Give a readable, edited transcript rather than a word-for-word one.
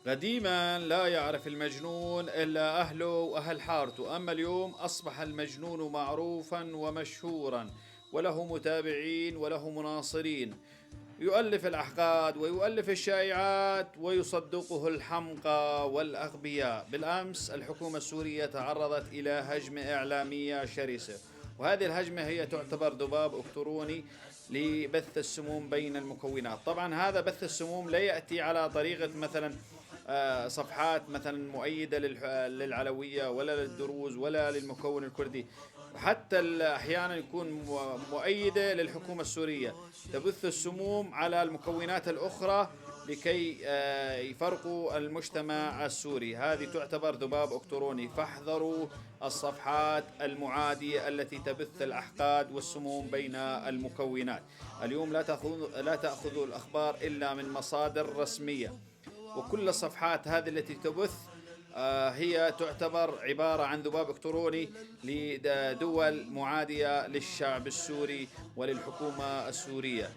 قديما لا يعرف المجنون إلا أهله وأهل حارته، أما اليوم أصبح المجنون معروفا ومشهورا، وله متابعين وله مناصرين. يؤلف الأحقاد ويؤلف الشائعات ويصدقه الحمقى والأغبياء. بالأمس الحكومة السورية تعرضت إلى هجمة إعلامية شرسة، وهذه الهجمة هي تعتبر ذباب إلكتروني لبث السموم بين المكونات. طبعا هذا بث السموم لا يأتي على طريقة مثلا صفحات مثلا مؤيدة للعلوية ولا للدروز ولا للمكون الكردي، حتى أحيانا يكون مؤيدة للحكومة السورية، تبث السموم على المكونات الأخرى لكي يفرقوا المجتمع السوري. هذه تعتبر ذباب إلكتروني، فاحذروا الصفحات المعادية التي تبث الأحقاد والسموم بين المكونات. اليوم لا تأخذوا الأخبار إلا من مصادر رسمية، وكل الصفحات هذه التي تبث هي تعتبر عبارة عن ذباب إلكتروني لدول معادية للشعب السوري وللحكومة السورية.